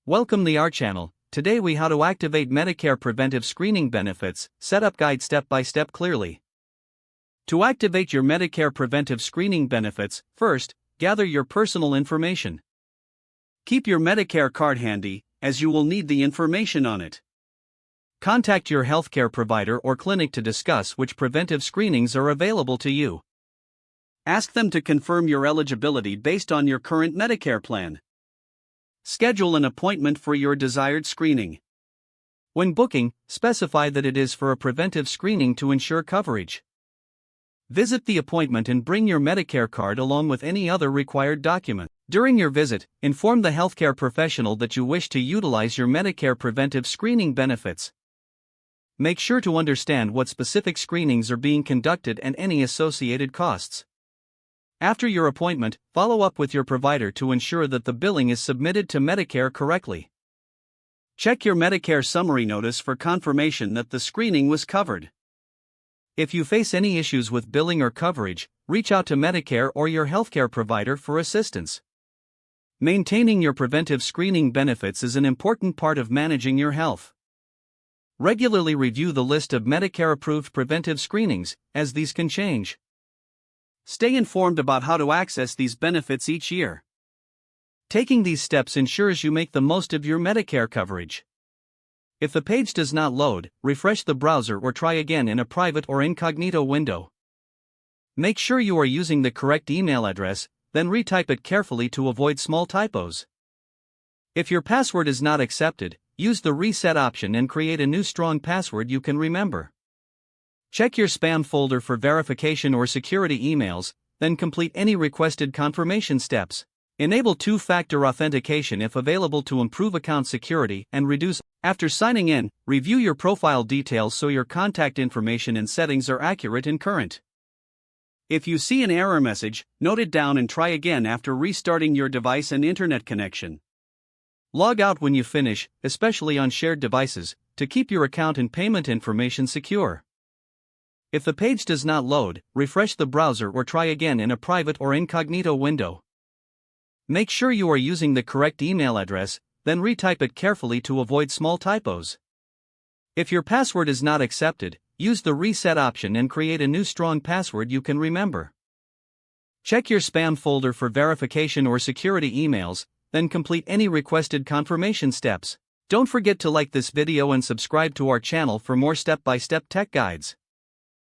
Welcome to our channel. Today we how to activate Medicare Preventive Screening Benefits, Setup Guide step by step clearly. To activate your Medicare Preventive Screening Benefits, first, gather your personal information. Keep your Medicare card handy, as you will need the information on it. Contact your healthcare provider or clinic to discuss which preventive screenings are available to you. Ask them to confirm your eligibility based on your current Medicare plan. Schedule an appointment for your desired screening. When booking, specify that it is for a preventive screening to ensure coverage. Visit the appointment and bring your Medicare card along with any other required document. During your visit, inform the healthcare professional that you wish to utilize your Medicare Preventive Screening benefits. Make sure to understand what specific screenings are being conducted and any associated costs. After your appointment, follow up with your provider to ensure that the billing is submitted to Medicare correctly. Check your Medicare summary notice for confirmation that the screening was covered. If you face any issues with billing or coverage, reach out to Medicare or your healthcare provider for assistance. Maintaining your preventive screening benefits is an important part of managing your health. Regularly review the list of Medicare-approved preventive screenings, as these can change. Stay informed about how to access these benefits each year. Taking these steps ensures you make the most of your Medicare coverage. If the page does not load, refresh the browser or try again in a private or incognito window. Make sure you are using the correct email address, then retype it carefully to avoid small typos. If your password is not accepted, use the reset option and create a new strong password you can remember. Check your spam folder for verification or security emails, then complete any requested confirmation steps. Enable two-factor authentication if available to improve account security and reduce. After signing in, review your profile details so your contact information and settings are accurate and current. If you see an error message, note it down and try again after restarting your device and internet connection. Log out when you finish, especially on shared devices, to keep your account and payment information secure. If the page does not load, refresh the browser or try again in a private or incognito window. Make sure you are using the correct email address, then retype it carefully to avoid small typos. If your password is not accepted, use the reset option and create a new strong password you can remember. Check your spam folder for verification or security emails, then complete any requested confirmation steps. Don't forget to like this video and subscribe to our channel for more step-by-step tech guides.